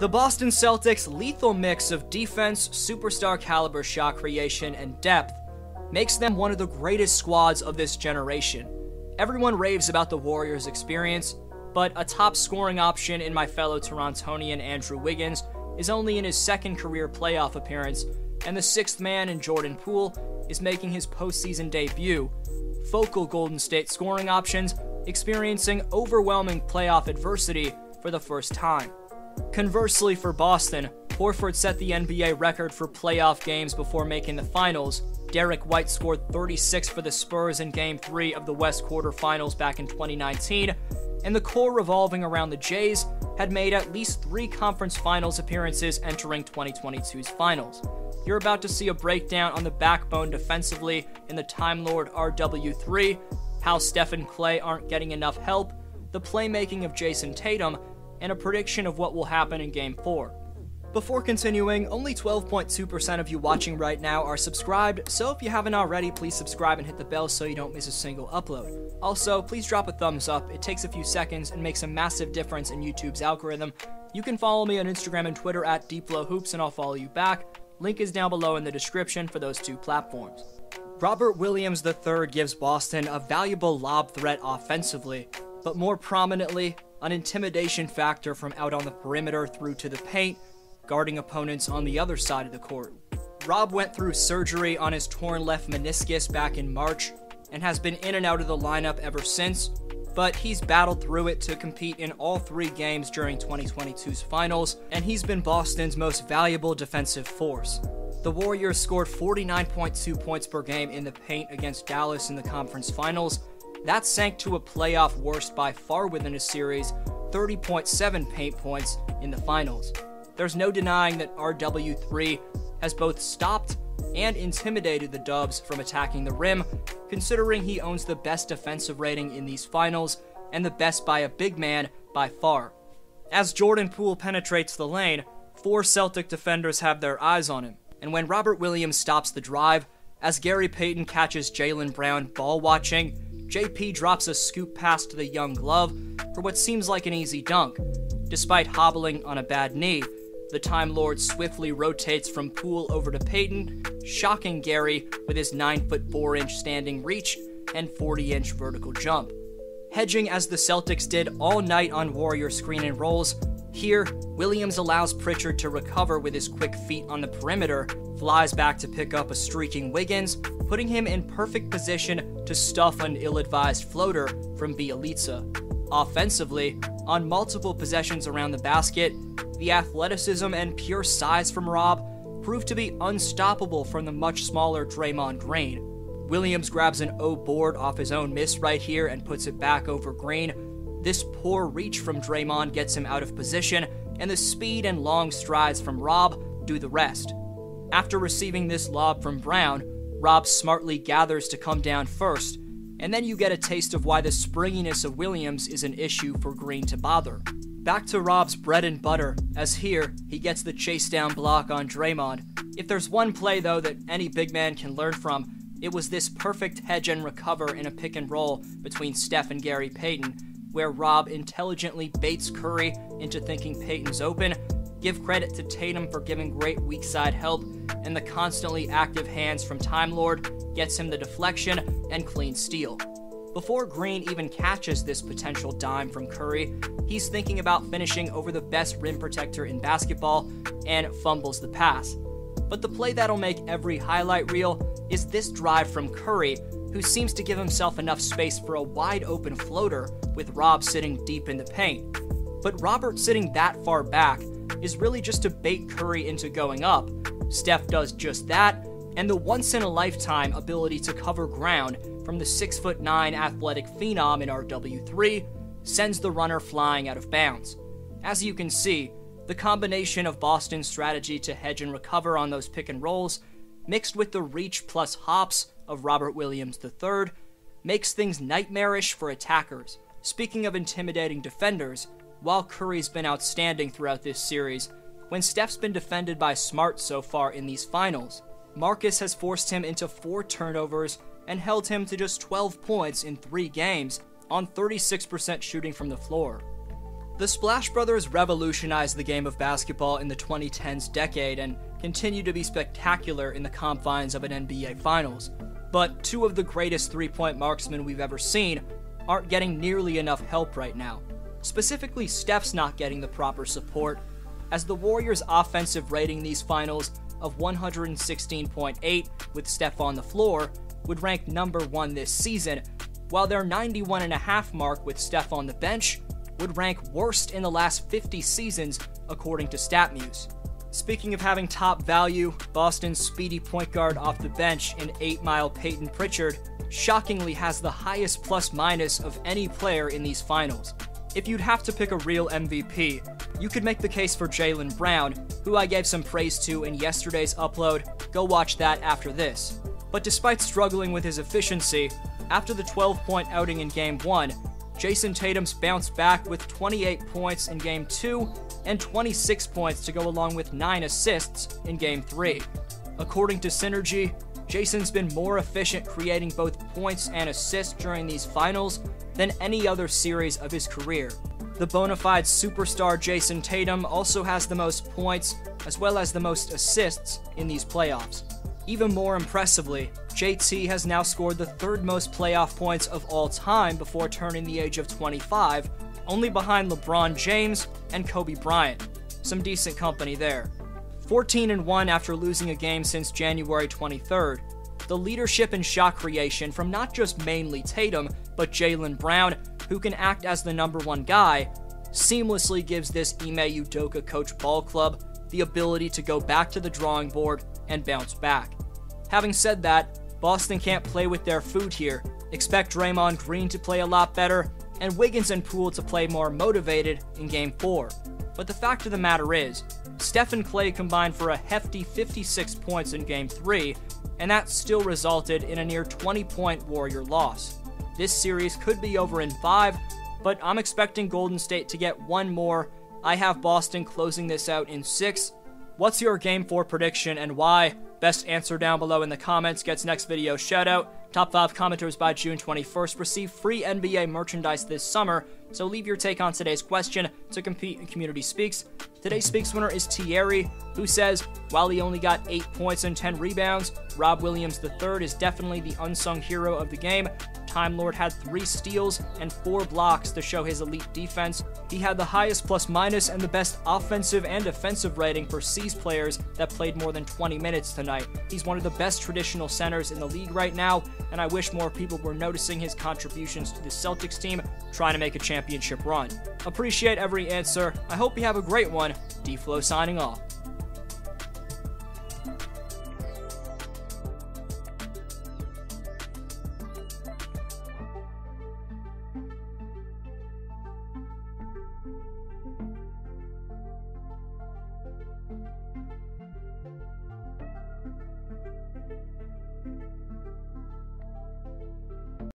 The Boston Celtics' lethal mix of defense, superstar caliber shot creation, and depth makes them one of the greatest squads of this generation. Everyone raves about the Warriors' experience, but a top scoring option in my fellow Torontonian Andrew Wiggins is only in his second career playoff appearance, and the sixth man in Jordan Poole is making his postseason debut. Focal Golden State scoring options experiencing overwhelming playoff adversity for the first time. Conversely for Boston, Horford set the NBA record for playoff games before making the finals. Derek White scored 36 for the Spurs in Game 3 of the West quarterfinals back in 2019, and the core revolving around the Jays had made at least 3 conference finals appearances entering 2022's finals. You're about to see a breakdown on the backbone defensively in the Time Lord RW3, how Steph and Klay aren't getting enough help, the playmaking of Jason Tatum, and a prediction of what will happen in Game 4. Before continuing, only 12.2% of you watching right now are subscribed, so if you haven't already, please subscribe and hit the bell so you don't miss a single upload. Also, please drop a thumbs up. It takes a few seconds and makes a massive difference in YouTube's algorithm. You can follow me on Instagram and Twitter at DeepFlowHoops and I'll follow you back. Link is down below in the description for those 2 platforms. Robert Williams III gives Boston a valuable lob threat offensively, but more prominently, an intimidation factor from out on the perimeter through to the paint, guarding opponents on the other side of the court. Rob went through surgery on his torn left meniscus back in March and has been in and out of the lineup ever since, but he's battled through it to compete in all 3 games during 2022's finals, and he's been Boston's most valuable defensive force. The Warriors scored 49.2 points per game in the paint against Dallas in the conference finals. That sank to a playoff worst by far within a series, 30.7 paint points in the finals. There's no denying that RW3 has both stopped and intimidated the Dubs from attacking the rim, considering he owns the best defensive rating in these finals and the best by a big man by far. As Jordan Poole penetrates the lane, 4 Celtic defenders have their eyes on him, and when Robert Williams stops the drive, as Gary Payton catches Jaylen Brown ball watching, JP drops a scoop pass to the young glove for what seems like an easy dunk. Despite hobbling on a bad knee, the Time Lord swiftly rotates from Poole over to Payton, shocking Gary with his 9-foot 4-inch standing reach and 40-inch vertical jump. Hedging as the Celtics did all night on Warrior screen and rolls, here, Williams allows Pritchard to recover with his quick feet on the perimeter, flies back to pick up a streaking Wiggins, putting him in perfect position to stuff an ill-advised floater from Bjelica. Offensively, on multiple possessions around the basket, the athleticism and pure size from Rob proved to be unstoppable from the much smaller Draymond Green. Williams grabs an O board off his own miss right here and puts it back over Green. This poor reach from Draymond gets him out of position, and the speed and long strides from Rob do the rest. After receiving this lob from Brown, Rob smartly gathers to come down first, and then you get a taste of why the springiness of Williams is an issue for Green to bother. Back to Rob's bread and butter, as here, he gets the chase down block on Draymond. If there's one play though that any big man can learn from, it was this perfect hedge and recover in a pick and roll between Steph and Gary Payton, where Rob intelligently baits Curry into thinking Payton's open. Give credit to Tatum for giving great weak side help, and the constantly active hands from Time Lord gets him the deflection and clean steal. Before Green even catches this potential dime from Curry, he's thinking about finishing over the best rim protector in basketball and fumbles the pass. But the play that'll make every highlight reel is this drive from Curry, who seems to give himself enough space for a wide open floater with Rob sitting deep in the paint. But Robert sitting that far back is really just to bait Curry into going up. Steph does just that, and the once-in-a-lifetime ability to cover ground from the 6'9" athletic phenom in RW3 sends the runner flying out of bounds. As you can see, the combination of Boston's strategy to hedge and recover on those pick and rolls, mixed with the reach plus hops of Robert Williams III, makes things nightmarish for attackers. Speaking of intimidating defenders, while Curry's been outstanding throughout this series, when Steph's been defended by Smart so far in these finals, Marcus has forced him into 4 turnovers and held him to just 12 points in 3 games on 36% shooting from the floor. The Splash Brothers revolutionized the game of basketball in the 2010s decade and continue to be spectacular in the confines of an NBA Finals. But two of the greatest three-point marksmen we've ever seen aren't getting nearly enough help right now. Specifically, Steph's not getting the proper support, as the Warriors' offensive rating these finals of 116.8 with Steph on the floor would rank number 1 this season, while their 91.5 mark with Steph on the bench would rank worst in the last 50 seasons according to StatMuse. Speaking of having top value, Boston's speedy point guard off the bench in 8 Mile Peyton Pritchard shockingly has the highest plus-minus of any player in these finals. If you'd have to pick a real MVP, you could make the case for Jaylen Brown, who I gave some praise to in yesterday's upload. Go watch that after this. But despite struggling with his efficiency, after the 12-point outing in Game 1, Jason Tatum's bounced back with 28 points in Game 2 and 26 points to go along with 9 assists in Game 3. According to Synergy, Jason's been more efficient creating both points and assists during these finals than any other series of his career. The bona fide superstar Jason Tatum also has the most points as well as the most assists in these playoffs. Even more impressively, JT has now scored the 3rd most playoff points of all time before turning the age of 25, only behind LeBron James and Kobe Bryant. Some decent company there. 14-1 after losing a game since January 23rd. The leadership and shot creation from not just mainly Tatum, but Jaylen Brown, who can act as the number 1 guy, seamlessly gives this Ime Udoka coach ball club the ability to go back to the drawing board and bounce back. Having said that, Boston can't play with their food here. Expect Draymond Green to play a lot better, and Wiggins and Poole to play more motivated in Game 4. But the fact of the matter is, Steph and Klay combined for a hefty 56 points in Game 3, and that still resulted in a near 20-point Warrior loss. This series could be over in 5, but I'm expecting Golden State to get one more. I have Boston closing this out in 6. What's your Game 4 prediction and why? Best answer down below in the comments gets next video shoutout. Top 5 commenters by June 21st receive free NBA merchandise this summer, so leave your take on today's question to compete in Community Speaks. Today's Speaks winner is Thierry, who says, while he only got 8 points and 10 rebounds, Rob Williams III is definitely the unsung hero of the game. Time Lord had 3 steals and 4 blocks to show his elite defense. He had the highest plus-minus and the best offensive and defensive rating for C's players that played more than 20 minutes tonight. He's one of the best traditional centers in the league right now, and I wish more people were noticing his contributions to the Celtics team trying to make a championship run. Appreciate every answer. I hope you have a great one. D-Flow signing off.